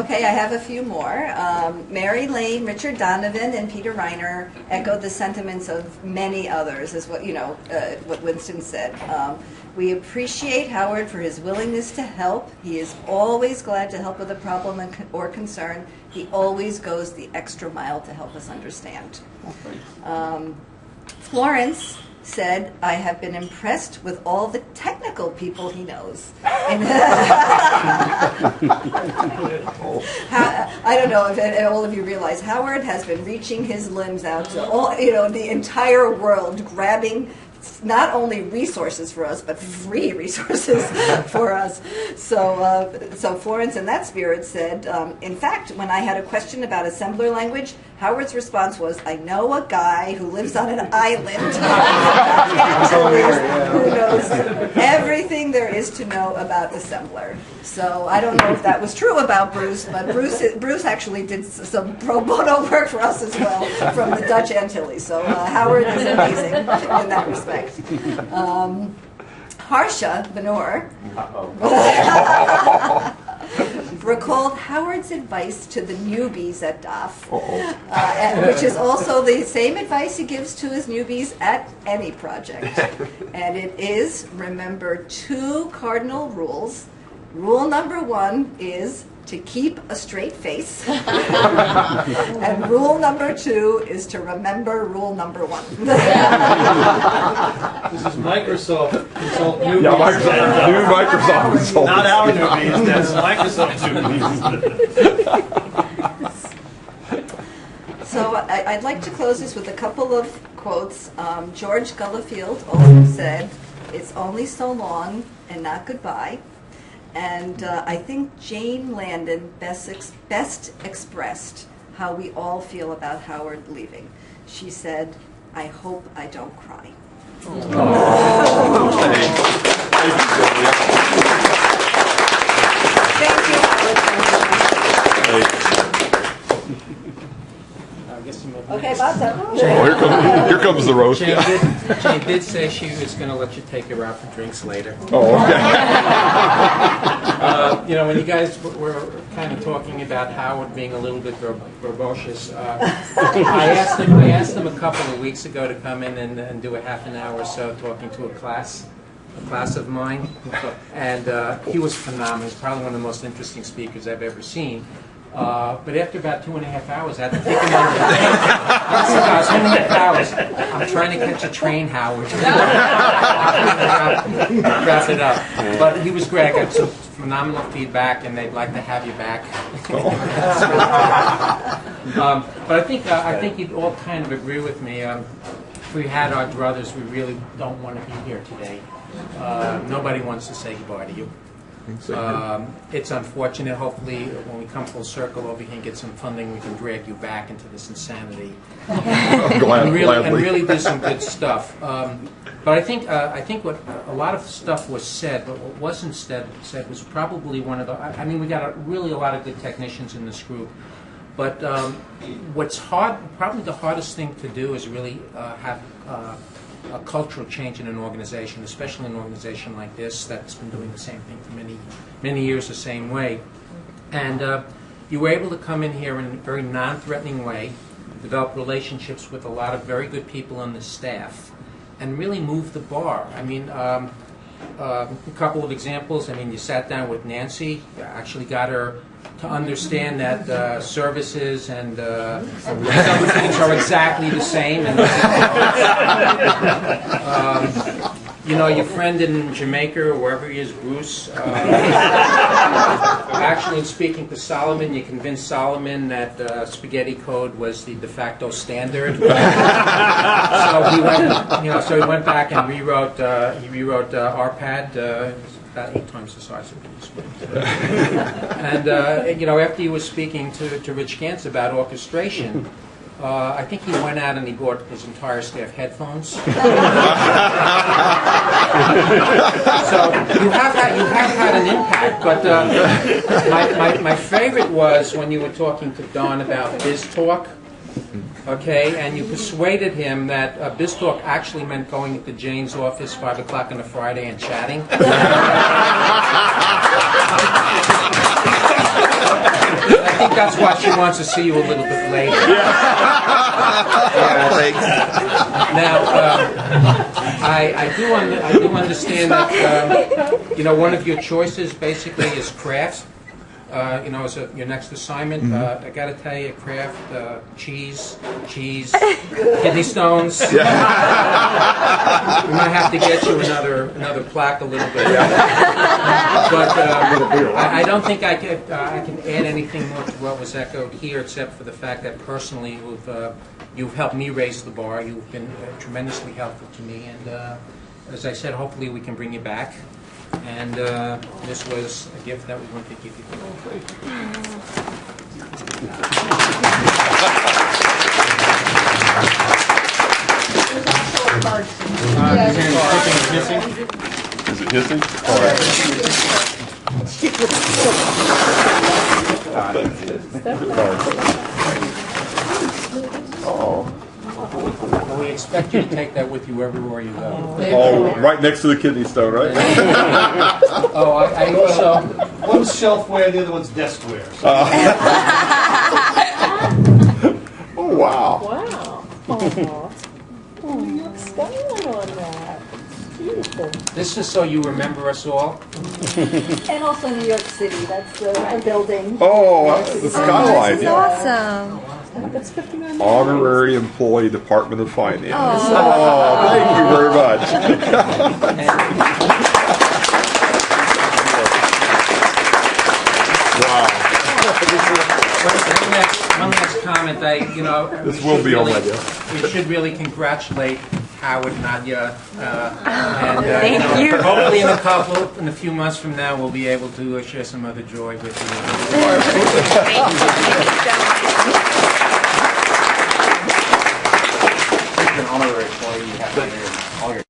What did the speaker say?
Okay, I have a few more. Mary Lane, Richard Donovan, and Peter Reiner echoed the sentiments of many others, is what what Winston said. We appreciate Howard for his willingness to help. He is always glad to help with a problem or concern. He always goes the extra mile to help us understand. Florence said, I have been impressed with all the technical people he knows. I don't know if all of you realize, Howard has been reaching his limbs out to all, the entire world, grabbing not only resources for us, but free resources for us. So Florence, in that spirit, said, in fact, when I had a question about assembler language, Howard's response was, I know a guy who lives on an island who knows everything there is to know about assembler. So I don't know if that was true about Bruce, but Bruce actually did some pro bono work for us as well from the Dutch Antilles. So Howard is amazing in that respect. Harsha Benor recalled Howard's advice to the newbies at DOF, which is also the same advice he gives to his newbies at any project. And it is, remember 2 cardinal rules. Rule number 1 is to keep a straight face. And rule number 2 is to remember rule number 1. This is Microsoft Consult newbies. Yeah, new Microsoft Consult. Not our newbies, that's Microsoft newbies. So I'd like to close this with a couple of quotes. George Gullifield also said, it's only so long and not goodbye. And I think Jane Landon best expressed how we all feel about Howard leaving. She said, I hope I don't cry. Thank you, Howard. Okay, Bob's up. Here comes the roast. Jane did say she was going to let you take her out for drinks later. Oh, okay. When you guys were kind of talking about Howard being a little bit verbose, I asked him a couple of weeks ago to come in and do a half an hour or so talking to a class of mine, and he was phenomenal. He's probably one of the most interesting speakers I've ever seen. But after about 2.5 hours, I had to take him on the plane. 2.5 hours. I'm trying to catch a train, Howard. Wrap it up. But he was great. I got some phenomenal feedback, and they'd like to have you back. But I think you'd all kind of agree with me. If we had our druthers, we really don't want to be here today. Nobody wants to say goodbye to you. It's unfortunate. Hopefully, when we come full circle over here and get some funding, we can drag you back into this insanity and really do some good stuff. But I think what a lot of stuff was said, but what wasn't said was probably one of the. I mean, we got really a lot of good technicians in this group, but what's hard, probably the hardest thing to do, is really have a cultural change in an organization, especially an organization like this that's been doing the same thing for many years the same way. And you were able to come in here in a very non-threatening way, develop relationships with a lot of very good people on the staff, and really move the bar. I mean, a couple of examples. I mean, you sat down with Nancy, you actually got her to understand that services and some things are exactly the same. And, your friend in Jamaica, or wherever he is, Bruce, actually, in speaking to Solomon, you convinced Solomon that spaghetti code was the de facto standard. So he went back and rewrote RPAD. About 8 times the size of this. And after he was speaking to Rich Gantz about orchestration, I think he went out and he bought his entire staff headphones. So you have had an impact. But my favorite was when you were talking to Don about BizTalk. Okay, and you persuaded him that BizTalk actually meant going into Jane's office 5 o'clock on a Friday and chatting. that's why she wants to see you a little bit later. Now, I do understand that one of your choices basically is crafts. As your next assignment, I got to tell you, craft, cheese, kidney stones. We might have to get you another plaque a little bit. But I don't think I can add anything more to what was echoed here, except for the fact that personally you've helped me raise the bar. You've been tremendously helpful to me, and as I said, hopefully we can bring you back. And this was a gift that we wanted to give you. Is it hissing? Oh. We expect you to take that with you everywhere you go. Oh, right next to the kidney stone, right? I also... One's shelfware, the other one's deskwear. Oh, wow. Wow. Oh, you look styling on that. Beautiful. This is so you remember us all. And also New York City, that's the building. Oh, the skyline. This is awesome. That's 59. Honorary Employee, Department of Finance. Oh, thank you very much. One last comment. This will be on my desk. We should really congratulate Howard, Nadia, Thank you. Hopefully, in a few months from now, we'll be able to share some other joy with you. Thank you so much. An honorary employee you have